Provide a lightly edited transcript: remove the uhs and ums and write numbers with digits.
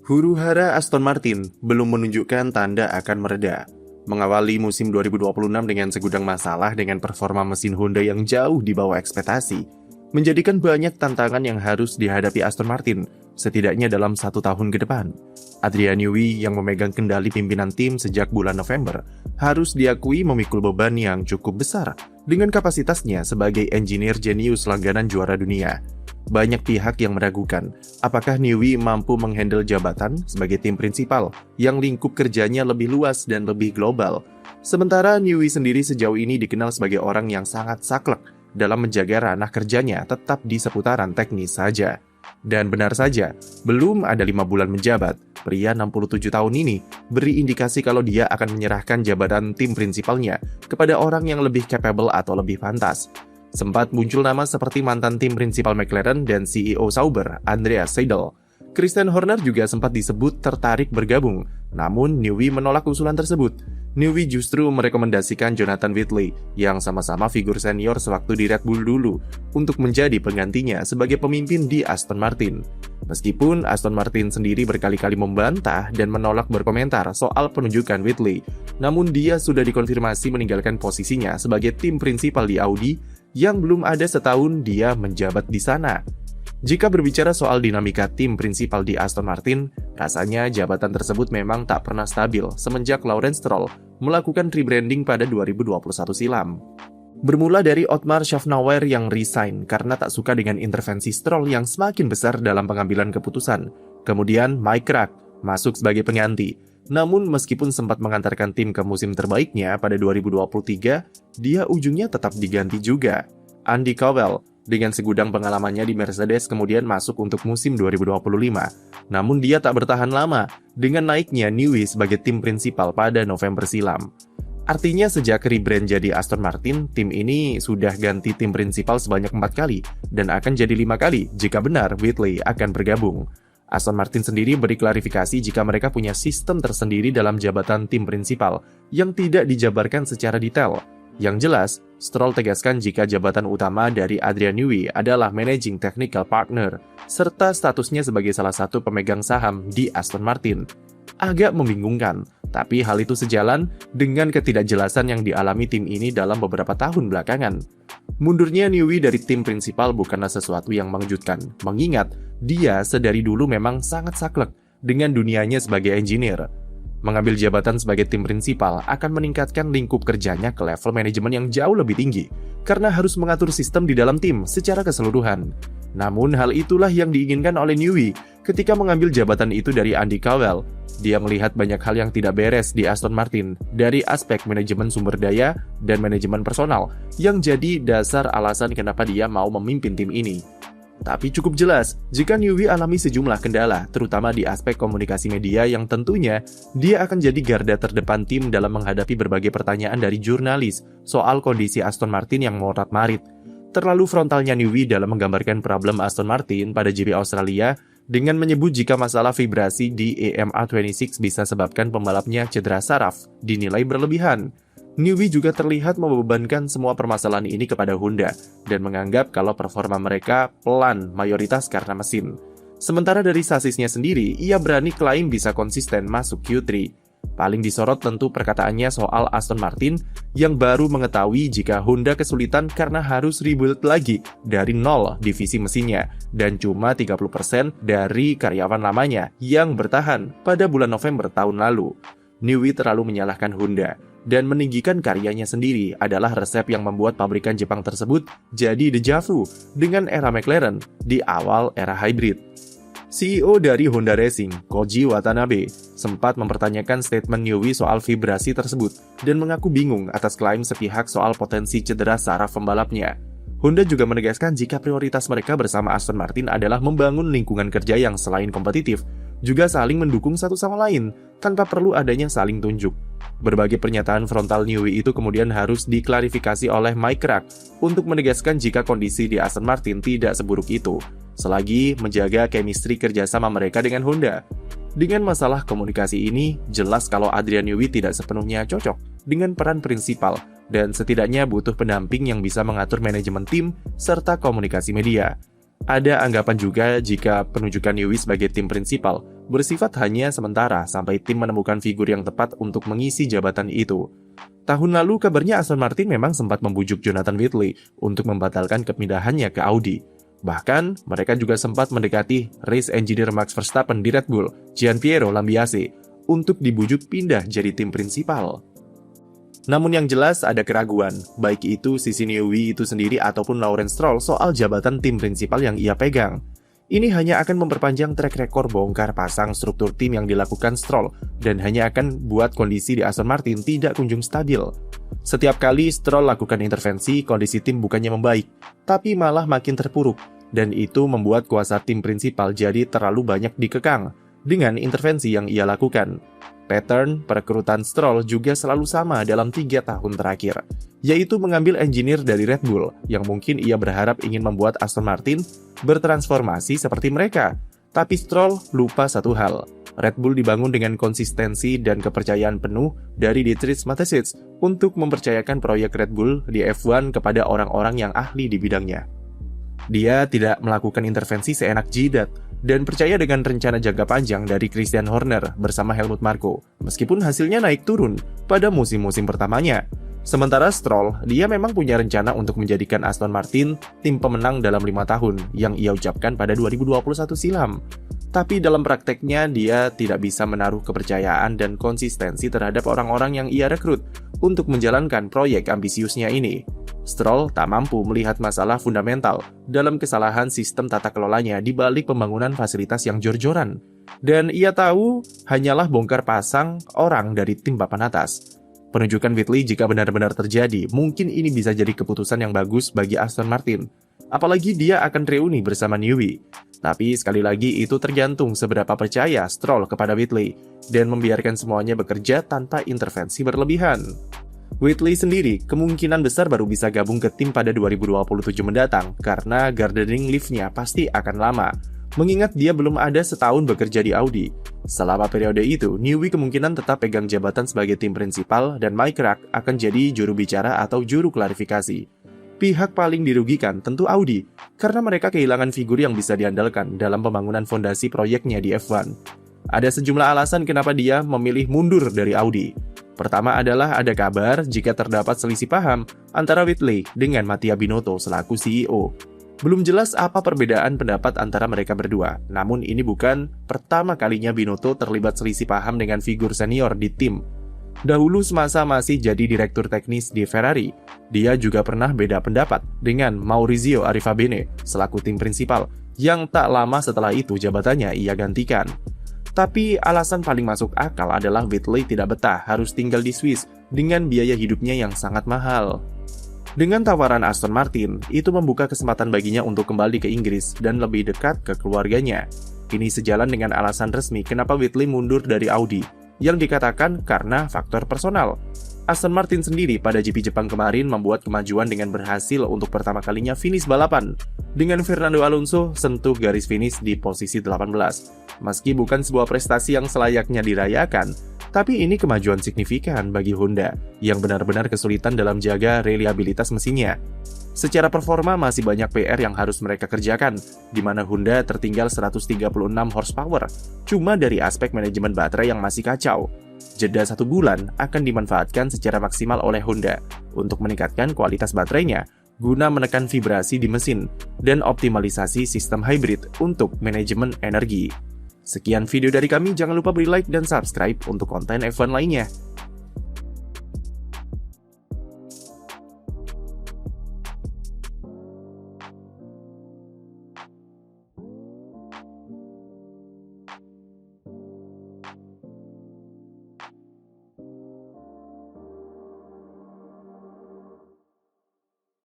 Huru-hara Aston Martin belum menunjukkan tanda akan mereda. Mengawali musim 2026 dengan segudang masalah dengan performa mesin Honda yang jauh di bawah ekspektasi, menjadikan banyak tantangan yang harus dihadapi Aston Martin, setidaknya dalam 1 tahun ke depan. Adrian Newey yang memegang kendali pimpinan tim sejak bulan November, harus diakui memikul beban yang cukup besar dengan kapasitasnya sebagai engineer jenius langganan juara dunia. Banyak pihak yang meragukan apakah Newey mampu menghandle jabatan sebagai tim prinsipal yang lingkup kerjanya lebih luas dan lebih global. Sementara Newey sendiri sejauh ini dikenal sebagai orang yang sangat saklek dalam menjaga ranah kerjanya tetap di seputaran teknis saja. Dan benar saja, belum ada 5 bulan menjabat, pria 67 tahun ini beri indikasi kalau dia akan menyerahkan jabatan tim prinsipalnya kepada orang yang lebih capable atau lebih pantas. Sempat muncul nama seperti mantan tim prinsipal McLaren dan CEO Sauber, Andreas Seidel. Christian Horner juga sempat disebut tertarik bergabung, namun Newey menolak usulan tersebut. Newey justru merekomendasikan Jonathan Whitley, yang sama-sama figur senior sewaktu di Red Bull dulu, untuk menjadi penggantinya sebagai pemimpin di Aston Martin. Meskipun Aston Martin sendiri berkali-kali membantah dan menolak berkomentar soal penunjukan Whitley, namun dia sudah dikonfirmasi meninggalkan posisinya sebagai tim prinsipal di Audi yang belum ada setahun dia menjabat di sana. Jika berbicara soal dinamika tim prinsipal di Aston Martin, rasanya jabatan tersebut memang tak pernah stabil semenjak Lawrence Stroll melakukan rebranding pada 2021 silam. Bermula dari Otmar Szafnauer yang resign karena tak suka dengan intervensi Stroll yang semakin besar dalam pengambilan keputusan. Kemudian Mike Krack masuk sebagai pengganti. Namun meskipun sempat mengantarkan tim ke musim terbaiknya pada 2023, dia ujungnya tetap diganti juga. Andy Cowell dengan segudang pengalamannya di Mercedes kemudian masuk untuk musim 2025. Namun dia tak bertahan lama dengan naiknya Newey sebagai tim prinsipal pada November silam. Artinya sejak rebrand jadi Aston Martin, tim ini sudah ganti tim prinsipal sebanyak 4 kali dan akan jadi 5 kali jika benar Whitley akan bergabung. Aston Martin sendiri beri klarifikasi jika mereka punya sistem tersendiri dalam jabatan tim prinsipal yang tidak dijabarkan secara detail. Yang jelas, Stroll tegaskan jika jabatan utama dari Adrian Newey adalah Managing Technical Partner, serta statusnya sebagai salah satu pemegang saham di Aston Martin. Agak membingungkan, tapi hal itu sejalan dengan ketidakjelasan yang dialami tim ini dalam beberapa tahun belakangan. Mundurnya Newey dari tim prinsipal bukanlah sesuatu yang mengejutkan, mengingat dia sedari dulu memang sangat saklek dengan dunianya sebagai engineer. Mengambil jabatan sebagai tim prinsipal akan meningkatkan lingkup kerjanya ke level manajemen yang jauh lebih tinggi, karena harus mengatur sistem di dalam tim secara keseluruhan. Namun hal itulah yang diinginkan oleh Newey ketika mengambil jabatan itu dari Andy Cowell. Dia melihat banyak hal yang tidak beres di Aston Martin dari aspek manajemen sumber daya dan manajemen personal yang jadi dasar alasan kenapa dia mau memimpin tim ini. Tapi cukup jelas jika Newey alami sejumlah kendala, terutama di aspek komunikasi media yang tentunya dia akan jadi garda terdepan tim dalam menghadapi berbagai pertanyaan dari jurnalis soal kondisi Aston Martin yang morat-marit. Terlalu frontalnya Newey dalam menggambarkan problem Aston Martin pada GP Australia dengan menyebut jika masalah vibrasi di EMA26 bisa sebabkan pembalapnya cedera saraf dinilai berlebihan. Newey juga terlihat membebankan semua permasalahan ini kepada Honda dan menganggap kalau performa mereka pelan mayoritas karena mesin. Sementara dari sasisnya sendiri, ia berani klaim bisa konsisten masuk Q3. Paling disorot tentu perkataannya soal Aston Martin yang baru mengetahui jika Honda kesulitan karena harus rebuild lagi dari nol divisi mesinnya dan cuma 30% dari karyawan lamanya yang bertahan pada bulan November tahun lalu. Newey terlalu menyalahkan Honda dan meninggikan karyanya sendiri adalah resep yang membuat pabrikan Jepang tersebut jadi deja vu dengan era McLaren di awal era hybrid. CEO dari Honda Racing, Koji Watanabe, sempat mempertanyakan statement Newey soal vibrasi tersebut dan mengaku bingung atas klaim sepihak soal potensi cedera saraf pembalapnya. Honda juga menegaskan jika prioritas mereka bersama Aston Martin adalah membangun lingkungan kerja yang selain kompetitif, juga saling mendukung satu sama lain, tanpa perlu adanya saling tunjuk. Berbagai pernyataan frontal Newey itu kemudian harus diklarifikasi oleh Mike Krack untuk menegaskan jika kondisi di Aston Martin tidak seburuk itu, selagi menjaga chemistry kerjasama mereka dengan Honda. Dengan masalah komunikasi ini, jelas kalau Adrian Newey tidak sepenuhnya cocok dengan peran prinsipal dan setidaknya butuh pendamping yang bisa mengatur manajemen tim serta komunikasi media. Ada anggapan juga jika penunjukan Newey sebagai tim prinsipal bersifat hanya sementara sampai tim menemukan figur yang tepat untuk mengisi jabatan itu. Tahun lalu kabarnya Aston Martin memang sempat membujuk Jonathan Whitley untuk membatalkan kepindahannya ke Audi. Bahkan, mereka juga sempat mendekati race engineer Max Verstappen di Red Bull, Gianpiero Lambiase, untuk dibujuk pindah jadi tim prinsipal. Namun yang jelas ada keraguan, baik itu sisi Newey itu sendiri ataupun Lawrence Stroll soal jabatan tim prinsipal yang ia pegang. Ini hanya akan memperpanjang track record bongkar pasang struktur tim yang dilakukan Stroll dan hanya akan buat kondisi di Aston Martin tidak kunjung stabil. Setiap kali Stroll lakukan intervensi, kondisi tim bukannya membaik, tapi malah makin terpuruk, dan itu membuat kuasa tim prinsipal jadi terlalu banyak dikekang dengan intervensi yang ia lakukan. Pattern perekrutan Stroll juga selalu sama dalam 3 tahun terakhir, yaitu mengambil engineer dari Red Bull yang mungkin ia berharap ingin membuat Aston Martin bertransformasi seperti mereka. Tapi Stroll lupa satu hal, Red Bull dibangun dengan konsistensi dan kepercayaan penuh dari Dietrich Mateschitz untuk mempercayakan proyek Red Bull di F1 kepada orang-orang yang ahli di bidangnya. Dia tidak melakukan intervensi seenak jidat dan percaya dengan rencana jangka panjang dari Christian Horner bersama Helmut Marko, meskipun hasilnya naik turun pada musim-musim pertamanya. Sementara Stroll, dia memang punya rencana untuk menjadikan Aston Martin tim pemenang dalam 5 tahun yang ia ucapkan pada 2021 silam. Tapi dalam prakteknya dia tidak bisa menaruh kepercayaan dan konsistensi terhadap orang-orang yang ia rekrut untuk menjalankan proyek ambisiusnya ini. Stroll tak mampu melihat masalah fundamental dalam kesalahan sistem tata kelolanya di balik pembangunan fasilitas yang jor-joran. Dan ia tahu hanyalah bongkar pasang orang dari tim papan atas. Penunjukan Whitley jika benar-benar terjadi, mungkin ini bisa jadi keputusan yang bagus bagi Aston Martin. Apalagi dia akan reuni bersama Newey. Tapi sekali lagi itu tergantung seberapa percaya Stroll kepada Whitley dan membiarkan semuanya bekerja tanpa intervensi berlebihan. Whitley sendiri kemungkinan besar baru bisa gabung ke tim pada 2027 mendatang karena gardening leave-nya pasti akan lama, mengingat dia belum ada setahun bekerja di Audi. Selama periode itu, Newey kemungkinan tetap pegang jabatan sebagai tim prinsipal dan Mike Rack akan jadi juru bicara atau juru klarifikasi. Pihak paling dirugikan tentu Audi, karena mereka kehilangan figur yang bisa diandalkan dalam pembangunan fondasi proyeknya di F1. Ada sejumlah alasan kenapa dia memilih mundur dari Audi. Pertama adalah ada kabar jika terdapat selisih paham antara Whitley dengan Mattia Binotto selaku CEO. Belum jelas apa perbedaan pendapat antara mereka berdua, namun ini bukan pertama kalinya Binotto terlibat selisih paham dengan figur senior di tim. Dahulu semasa masih jadi direktur teknis di Ferrari, dia juga pernah beda pendapat dengan Maurizio Arrivabene selaku tim prinsipal, yang tak lama setelah itu jabatannya ia gantikan. Tapi alasan paling masuk akal adalah Whitley tidak betah harus tinggal di Swiss dengan biaya hidupnya yang sangat mahal. Dengan tawaran Aston Martin, itu membuka kesempatan baginya untuk kembali ke Inggris dan lebih dekat ke keluarganya. Ini sejalan dengan alasan resmi kenapa Whitley mundur dari Audi, yang dikatakan karena faktor personal. Aston Martin sendiri pada GP Jepang kemarin membuat kemajuan dengan berhasil untuk pertama kalinya finish balapan, dengan Fernando Alonso sentuh garis finish di posisi 18. Meski bukan sebuah prestasi yang selayaknya dirayakan, tapi ini kemajuan signifikan bagi Honda yang benar-benar kesulitan dalam jaga reliabilitas mesinnya. Secara performa masih banyak PR yang harus mereka kerjakan, di mana Honda tertinggal 136 horsepower, cuma dari aspek manajemen baterai yang masih kacau. Jeda 1 bulan akan dimanfaatkan secara maksimal oleh Honda untuk meningkatkan kualitas baterainya, guna menekan vibrasi di mesin, dan optimalisasi sistem hybrid untuk manajemen energi. Sekian video dari kami, jangan lupa beri like dan subscribe untuk konten F1 lainnya.